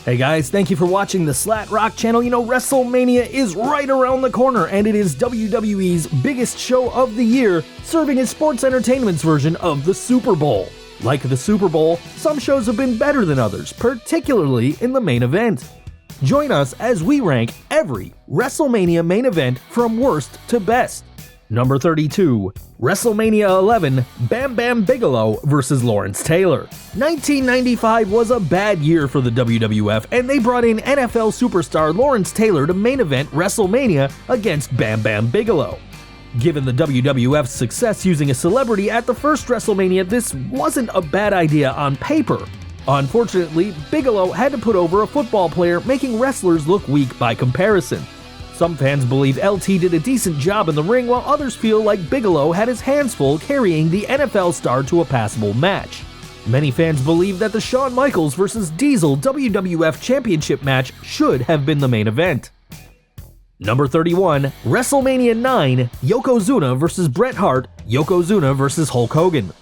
Hey guys, thank you for watching the Slat Rock channel. You know, WrestleMania is right around the corner, and it is WWE's biggest show of the year, serving as sports entertainment's version of the Super Bowl. Like the Super Bowl, some shows have been better than others, particularly in the main event. Join us as we rank every WrestleMania main event from worst to best. Number 32, WrestleMania XI, Bam Bam Bigelow vs. Lawrence Taylor. 1995 was a bad year for the WWF, and they brought in NFL superstar Lawrence Taylor to main event WrestleMania against Bam Bam Bigelow. Given the WWF's success using a celebrity at the first WrestleMania, this wasn't a bad idea on paper. Unfortunately, Bigelow had to put over a football player, making wrestlers look weak by comparison. Some fans believe LT did a decent job in the ring, while others feel like Bigelow had his hands full carrying the NFL star to a passable match. Many fans believe that the Shawn Michaels vs. Diesel WWF Championship match should have been the main event. Number 31, WrestleMania IX, Yokozuna vs. Bret Hart, Yokozuna vs. Hulk Hogan.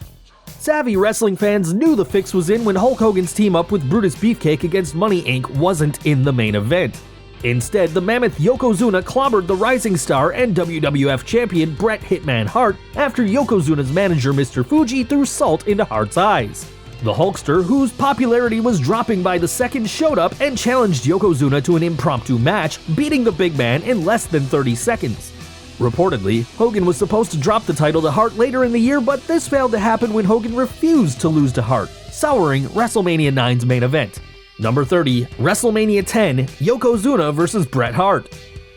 Savvy wrestling fans knew the fix was in when Hulk Hogan's team up with Brutus Beefcake against Money Inc. wasn't in the main event. Instead, the mammoth Yokozuna clobbered the rising star and WWF champion Bret Hitman Hart after Yokozuna's manager Mr. Fuji threw salt into Hart's eyes. The Hulkster, whose popularity was dropping by the second, showed up and challenged Yokozuna to an impromptu match, beating the big man in less than 30 seconds. Reportedly, Hogan was supposed to drop the title to Hart later in the year, but this failed to happen when Hogan refused to lose to Hart, souring WrestleMania IX's main event. Number 30, WrestleMania X, Yokozuna vs. Bret Hart.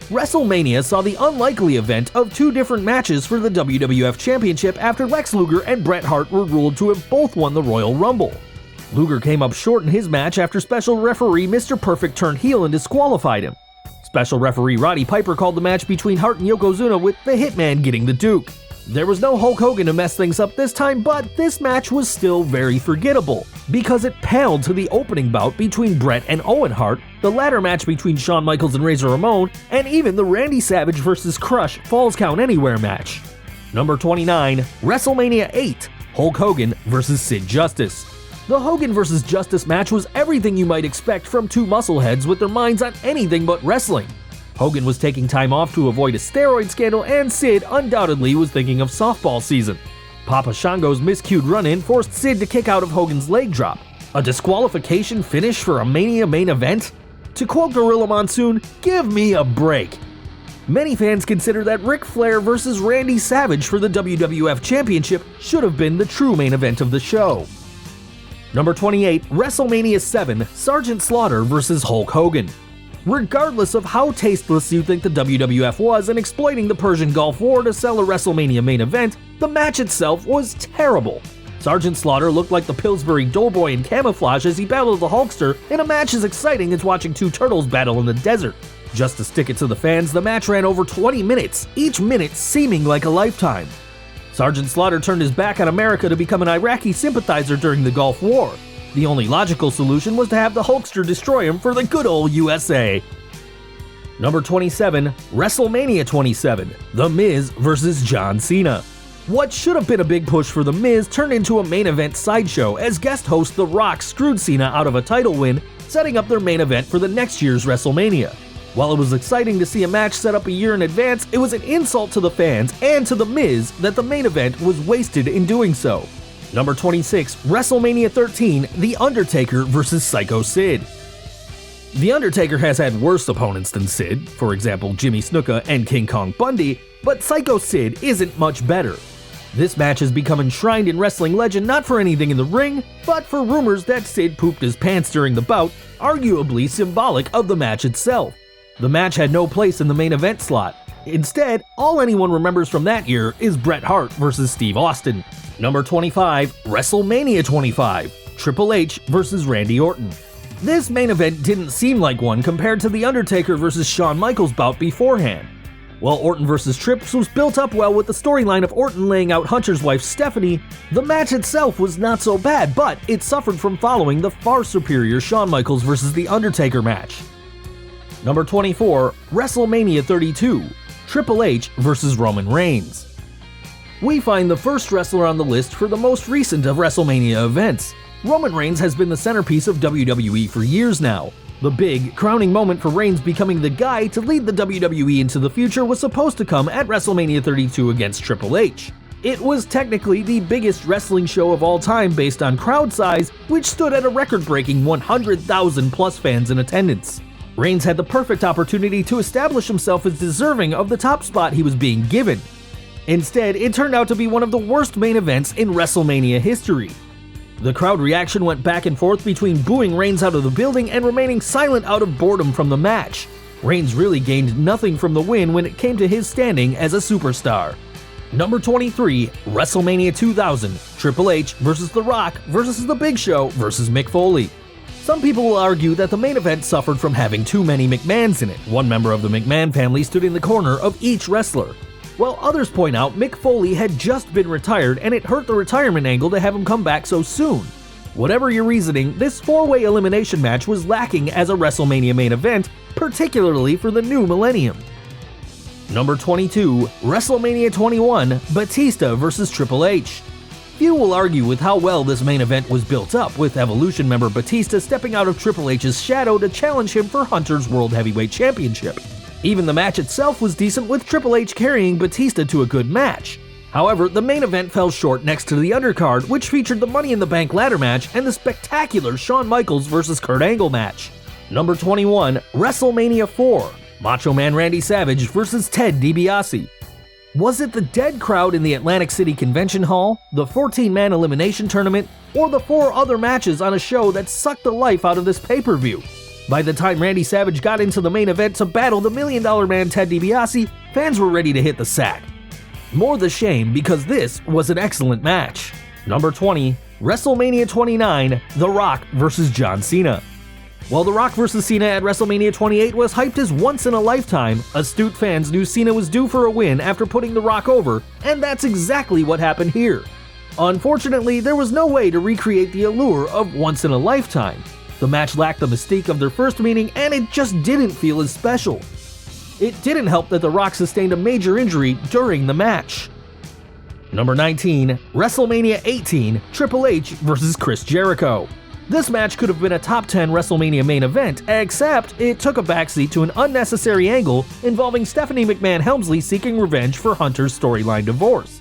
WrestleMania saw the unlikely event of two different matches for the WWF Championship after Lex Luger and Bret Hart were ruled to have both won the Royal Rumble. Luger came up short in his match after special referee Mr. Perfect turned heel and disqualified him. Special referee Roddy Piper called the match between Hart and Yokozuna, with the Hitman getting the Duke. There was no Hulk Hogan to mess things up this time, but this match was still very forgettable, because it paled to the opening bout between Bret and Owen Hart, the ladder match between Shawn Michaels and Razor Ramon, and even the Randy Savage vs. Crush Falls Count Anywhere match. Number 29, WrestleMania VIII, Hulk Hogan vs. Sid Justice. The Hogan vs. Justice match was everything you might expect from two muscleheads with their minds on anything but wrestling. Hogan was taking time off to avoid a steroid scandal, and Sid undoubtedly was thinking of softball season. Papa Shango's miscued run-in forced Sid to kick out of Hogan's leg drop. A disqualification finish for a Mania main event? To quote Gorilla Monsoon, give me a break. Many fans consider that Ric Flair vs. Randy Savage for the WWF Championship should have been the true main event of the show. Number 28, WrestleMania VII, Sergeant Slaughter vs. Hulk Hogan. Regardless of how tasteless you think the WWF was in exploiting the Persian Gulf War to sell a WrestleMania main event, the match itself was terrible. Sergeant Slaughter looked like the Pillsbury Doughboy in camouflage as he battled the Hulkster in a match as exciting as watching two turtles battle in the desert. Just to stick it to the fans, the match ran over 20 minutes, each minute seeming like a lifetime. Sergeant Slaughter turned his back on America to become an Iraqi sympathizer during the Gulf War. The only logical solution was to have the Hulkster destroy him for the good old USA. Number 27, WrestleMania XXVII, The Miz vs. John Cena. What should have been a big push for The Miz turned into a main event sideshow as guest host The Rock screwed Cena out of a title win, setting up their main event for the next year's WrestleMania. While it was exciting to see a match set up a year in advance, it was an insult to the fans and to The Miz that the main event was wasted in doing so. Number 26, WrestleMania XIII, The Undertaker vs. Psycho Sid. The Undertaker has had worse opponents than Sid, for example Jimmy Snuka and King Kong Bundy, but Psycho Sid isn't much better. This match has become enshrined in wrestling legend not for anything in the ring, but for rumors that Sid pooped his pants during the bout, arguably symbolic of the match itself. The match had no place in the main event slot. Instead, all anyone remembers from that year is Bret Hart vs. Steve Austin. Number 25, WrestleMania 25, Triple H vs. Randy Orton. This main event didn't seem like one compared to The Undertaker vs. Shawn Michaels bout beforehand. While Orton vs. Trips was built up well with the storyline of Orton laying out Hunter's wife Stephanie, the match itself was not so bad, but it suffered from following the far superior Shawn Michaels vs. The Undertaker match. Number 24, WrestleMania 32, Triple H vs. Roman Reigns. We find the first wrestler on the list for the most recent of WrestleMania events. Roman Reigns has been the centerpiece of WWE for years now. The big, crowning moment for Reigns becoming the guy to lead the WWE into the future was supposed to come at WrestleMania 32 against Triple H. It was technically the biggest wrestling show of all time based on crowd size, which stood at a record-breaking 100,000 plus fans in attendance. Reigns had the perfect opportunity to establish himself as deserving of the top spot he was being given. Instead, it turned out to be one of the worst main events in WrestleMania history. The crowd reaction went back and forth between booing Reigns out of the building and remaining silent out of boredom from the match. Reigns really gained nothing from the win when it came to his standing as a superstar. Number 23, WrestleMania 2000, Triple H vs. The Rock vs. The Big Show vs. Mick Foley. Some people will argue that the main event suffered from having too many McMahons in it. One member of the McMahon family stood in the corner of each wrestler, while others point out Mick Foley had just been retired and it hurt the retirement angle to have him come back so soon. Whatever your reasoning, this four-way elimination match was lacking as a WrestleMania main event, particularly for the new millennium. Number 22, WrestleMania 21, Batista vs. Triple H. Few will argue with how well this main event was built up, with Evolution member Batista stepping out of Triple H's shadow to challenge him for Hunter's World Heavyweight Championship. Even the match itself was decent, with Triple H carrying Batista to a good match. However, the main event fell short next to the undercard, which featured the Money in the Bank ladder match and the spectacular Shawn Michaels vs. Kurt Angle match. Number 21, WrestleMania 4, Macho Man Randy Savage vs. Ted DiBiase. Was it the dead crowd in the Atlantic City Convention Hall, the 14-man elimination tournament, or the 4 other matches on a show that sucked the life out of this pay-per-view? By the time Randy Savage got into the main event to battle the $1 Million Man Ted DiBiase, fans were ready to hit the sack. More the shame, because this was an excellent match. Number 20, WrestleMania 29, The Rock vs. John Cena. While The Rock vs. Cena at WrestleMania 28 was hyped as once in a lifetime, astute fans knew Cena was due for a win after putting The Rock over, and that's exactly what happened here. Unfortunately, there was no way to recreate the allure of once in a lifetime. The match lacked the mystique of their first meeting, and it just didn't feel as special. It didn't help that The Rock sustained a major injury during the match. Number 19, WrestleMania 18, Triple H vs. Chris Jericho. This match could have been a top 10 WrestleMania main event, except it took a backseat to an unnecessary angle involving Stephanie McMahon Helmsley seeking revenge for Hunter's storyline divorce.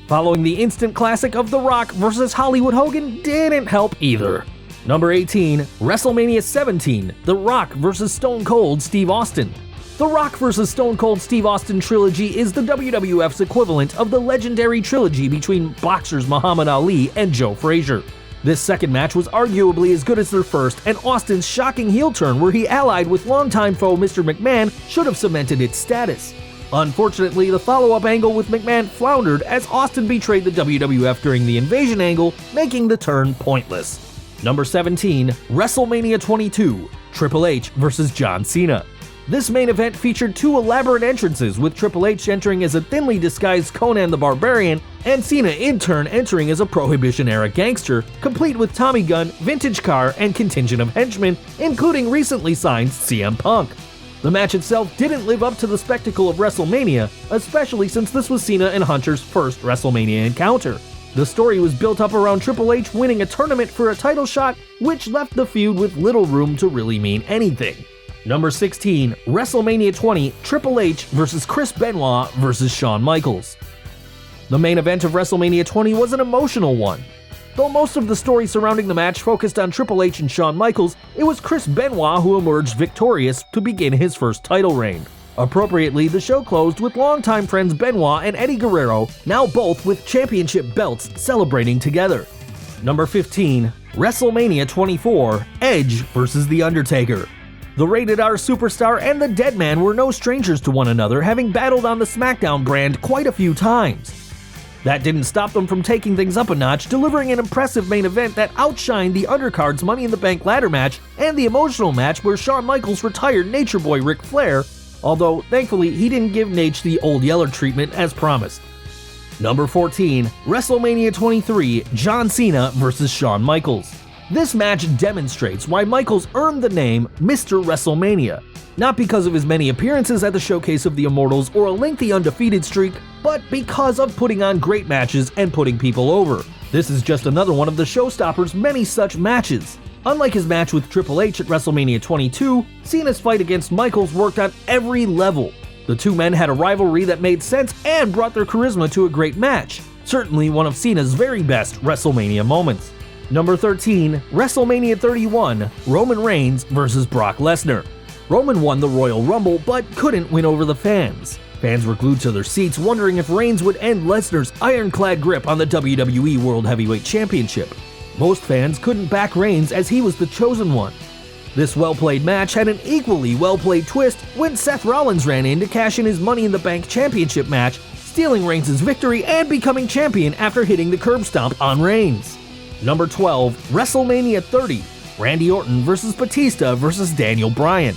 Following the instant classic of The Rock vs. Hollywood Hogan didn't help either. Number 18, WrestleMania 17, The Rock vs. Stone Cold Steve Austin. The Rock vs. Stone Cold Steve Austin trilogy is the WWF's equivalent of the legendary trilogy between boxers Muhammad Ali and Joe Frazier. This second match was arguably as good as their first, and Austin's shocking heel turn where he allied with longtime foe Mr. McMahon should have cemented its status. Unfortunately, the follow-up angle with McMahon floundered as Austin betrayed the WWF during the invasion angle, making the turn pointless. Number 17, WrestleMania 22, Triple H vs. John Cena. This main event featured 2 elaborate entrances, with Triple H entering as a thinly disguised Conan the Barbarian, and Cena in turn entering as a Prohibition-era gangster, complete with Tommy Gun, vintage car, and contingent of henchmen, including recently signed CM Punk. The match itself didn't live up to the spectacle of WrestleMania, especially since this was Cena and Hunter's first WrestleMania encounter. The story was built up around Triple H winning a tournament for a title shot, which left the feud with little room to really mean anything. Number 16, WrestleMania 20, Triple H vs. Chris Benoit vs. Shawn Michaels. The main event of WrestleMania 20 was an emotional one. Though most of the story surrounding the match focused on Triple H and Shawn Michaels, it was Chris Benoit who emerged victorious to begin his first title reign. Appropriately, the show closed with longtime friends Benoit and Eddie Guerrero, now both with championship belts, celebrating together. Number 15, WrestleMania 24, Edge vs. The Undertaker. The Rated R superstar and the Deadman were no strangers to one another, having battled on the SmackDown brand quite a few times. That didn't stop them from taking things up a notch, delivering an impressive main event that outshined the undercard's Money in the Bank ladder match and the emotional match where Shawn Michaels retired Nature Boy Ric Flair, although thankfully he didn't give Nate the Old Yeller treatment as promised. Number 14, WrestleMania 23, John Cena vs. Shawn Michaels. This match demonstrates why Michaels earned the name Mr. WrestleMania, not because of his many appearances at the Showcase of the Immortals or a lengthy undefeated streak, but because of putting on great matches and putting people over. This is just another one of the showstoppers' many such matches. Unlike his match with Triple H at WrestleMania 22, Cena's fight against Michaels worked on every level. The two men had a rivalry that made sense and brought their charisma to a great match. Certainly one of Cena's very best WrestleMania moments. Number 13, WrestleMania 31, Roman Reigns vs. Brock Lesnar. Roman won the Royal Rumble but couldn't win over the fans. Fans were glued to their seats wondering if Reigns would end Lesnar's ironclad grip on the WWE World Heavyweight Championship. Most fans couldn't back Reigns as he was the chosen one. This well-played match had an equally well-played twist when Seth Rollins ran in to cash in his Money in the Bank championship match, stealing Reigns' victory and becoming champion after hitting the curb stomp on Reigns. Number 12, WrestleMania 30, Randy Orton vs. Batista vs. Daniel Bryan.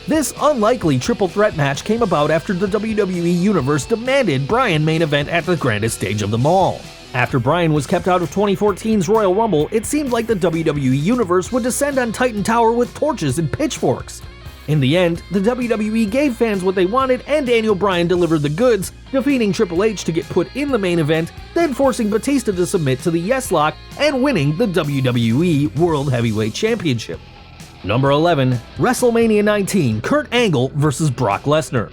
This unlikely triple threat match came about after the WWE Universe demanded Bryan main event at the grandest stage of them all. After Bryan was kept out of 2014's Royal Rumble, it seemed like the WWE Universe would descend on Titan Tower with torches and pitchforks. In the end, the WWE gave fans what they wanted and Daniel Bryan delivered the goods, defeating Triple H to get put in the main event, then forcing Batista to submit to the Yes Lock and winning the WWE World Heavyweight Championship. Number 11, WrestleMania 19, Kurt Angle vs. Brock Lesnar.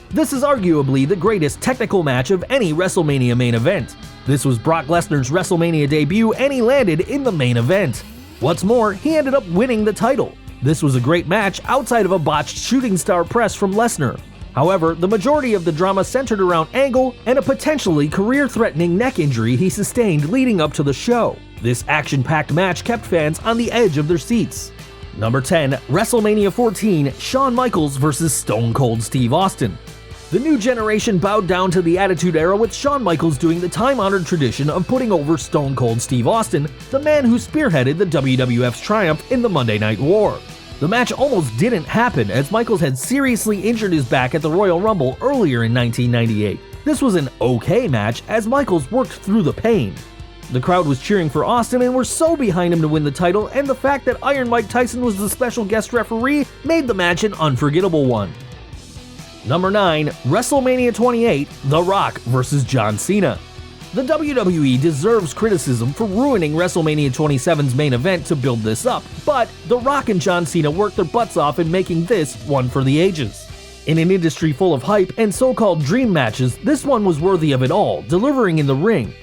This is arguably the greatest technical match of any WrestleMania main event. This was Brock Lesnar's WrestleMania debut and he landed in the main event. What's more, he ended up winning the title. This was a great match outside of a botched shooting star press from Lesnar. However, the majority of the drama centered around Angle and a potentially career-threatening neck injury he sustained leading up to the show. This action-packed match kept fans on the edge of their seats. Number 10, WrestleMania 14, Shawn Michaels vs. Stone Cold Steve Austin. The new generation bowed down to the Attitude Era with Shawn Michaels doing the time-honored tradition of putting over Stone Cold Steve Austin, the man who spearheaded the WWF's triumph in the Monday Night War. The match almost didn't happen as Michaels had seriously injured his back at the Royal Rumble earlier in 1998. This was an okay match as Michaels worked through the pain. The crowd was cheering for Austin and were so behind him to win the title, and the fact that Iron Mike Tyson was the special guest referee made the match an unforgettable one. Number 9, WrestleMania 28, The Rock vs. John Cena. The WWE deserves criticism for ruining WrestleMania 27's main event to build this up, but The Rock and John Cena worked their butts off in making this one for the ages. In an industry full of hype and so-called dream matches, this one was worthy of it all, delivering in the ring.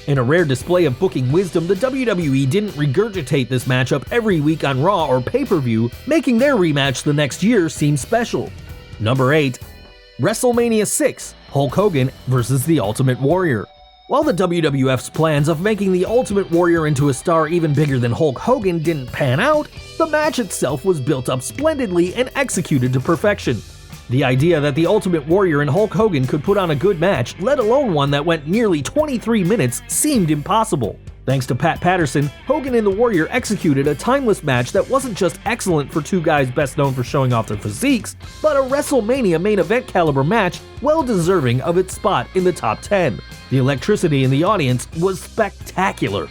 In a rare display of booking wisdom, the WWE didn't regurgitate this matchup every week on Raw or pay-per-view, making their rematch the next year seem special. Number 8, WrestleMania 6, Hulk Hogan vs. The Ultimate Warrior. While the WWF's plans of making the Ultimate Warrior into a star even bigger than Hulk Hogan didn't pan out, the match itself was built up splendidly and executed to perfection. The idea that the Ultimate Warrior and Hulk Hogan could put on a good match, let alone one that went nearly 23 minutes, seemed impossible. Thanks to Pat Patterson, Hogan and the Warrior executed a timeless match that wasn't just excellent for two guys best known for showing off their physiques, but a WrestleMania main event caliber match well deserving of its spot in the top 10. The electricity in the audience was spectacular.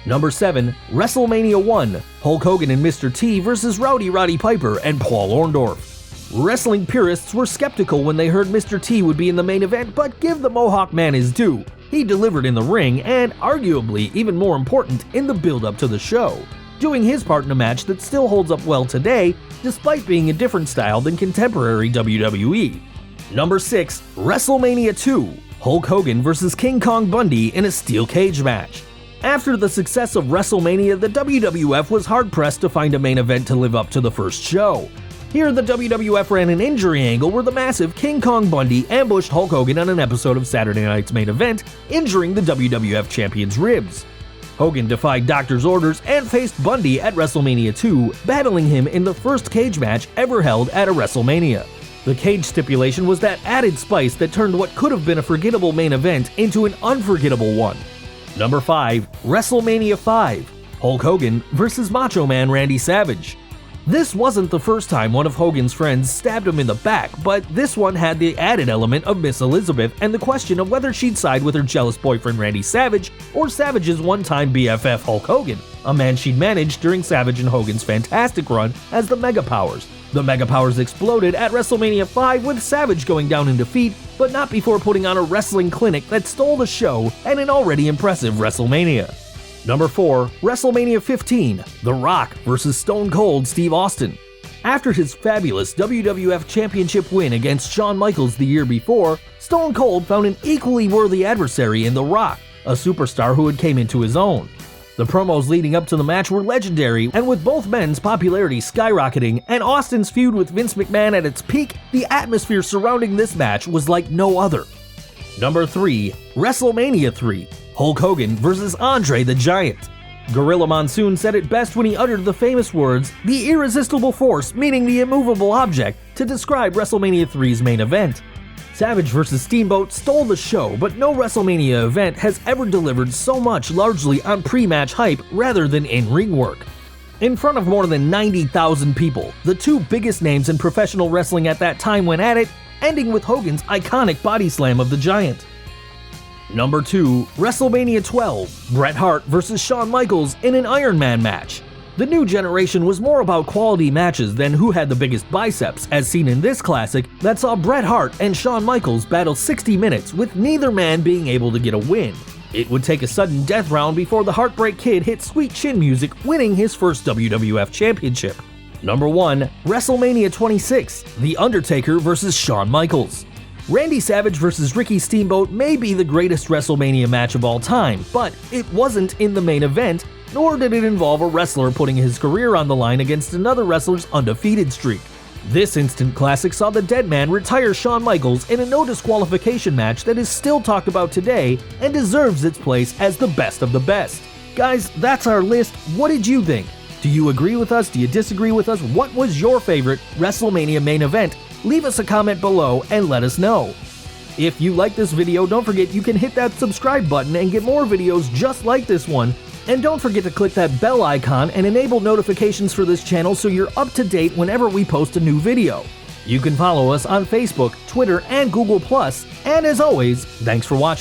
Number 7, WrestleMania 1, Hulk Hogan and Mr. T vs. Roddy Piper and Paul Orndorff. Wrestling purists were skeptical when they heard Mr. T would be in the main event, but give the Mohawk Man his due. He delivered in the ring and, arguably even more important, in the build-up to the show, doing his part in a match that still holds up well today, despite being a different style than contemporary WWE. Number 6, WrestleMania 2, Hulk Hogan vs. King Kong Bundy in a steel cage match. After the success of WrestleMania, the WWF was hard-pressed to find a main event to live up to the first show. Here, the WWF ran an injury angle where the massive King Kong Bundy ambushed Hulk Hogan on an episode of Saturday Night's Main Event, injuring the WWF champion's ribs. Hogan defied doctor's orders and faced Bundy at WrestleMania 2, battling him in the first cage match ever held at a WrestleMania. The cage stipulation was that added spice that turned what could have been a forgettable main event into an unforgettable one. Number 5, WrestleMania 5, Hulk Hogan vs. Macho Man Randy Savage. This wasn't the first time one of Hogan's friends stabbed him in the back, but this one had the added element of Miss Elizabeth and the question of whether she'd side with her jealous boyfriend Randy Savage or Savage's one-time BFF Hulk Hogan, a man she'd managed during Savage and Hogan's fantastic run as the Mega Powers. The Mega Powers exploded at WrestleMania 5 with Savage going down in defeat, but not before putting on a wrestling clinic that stole the show and an already impressive WrestleMania. Number 4. WrestleMania XV, The Rock vs. Stone Cold Steve Austin. After his fabulous WWF Championship win against Shawn Michaels the year before, Stone Cold found an equally worthy adversary in The Rock, a superstar who had came into his own. The promos leading up to the match were legendary, and with both men's popularity skyrocketing and Austin's feud with Vince McMahon at its peak, the atmosphere surrounding this match was like no other. Number 3. WrestleMania III, Hulk Hogan vs. Andre the Giant. Gorilla Monsoon said it best when he uttered the famous words, "the irresistible force meaning the immovable object," to describe WrestleMania III's main event. Savage vs. Steamboat stole the show, but no WrestleMania event has ever delivered so much largely on pre-match hype rather than in-ring work. In front of more than 90,000 people, the two biggest names in professional wrestling at that time went at it, ending with Hogan's iconic body slam of the Giant. Number 2. WrestleMania XII, Bret Hart vs. Shawn Michaels in an Iron Man match. The new generation was more about quality matches than who had the biggest biceps, as seen in this classic that saw Bret Hart and Shawn Michaels battle 60 minutes with neither man being able to get a win. It would take a sudden death round before the Heartbreak Kid hit sweet chin music, winning his first WWF Championship. Number 1. WrestleMania XXVI, The Undertaker vs. Shawn Michaels. Randy Savage vs. Ricky Steamboat may be the greatest WrestleMania match of all time, but it wasn't in the main event, nor did it involve a wrestler putting his career on the line against another wrestler's undefeated streak. This instant classic saw the Dead Man retire Shawn Michaels in a no disqualification match that is still talked about today and deserves its place as the best of the best. Guys, that's our list. What did you think? Do you agree with us? Do you disagree with us? What was your favorite WrestleMania main event? Leave us a comment below and let us know. If you like this video, don't forget you can hit that subscribe button and get more videos just like this one. And don't forget to click that bell icon and enable notifications for this channel so you're up to date whenever we post a new video. You can follow us on Facebook, Twitter, and Google+. And as always, thanks for watching.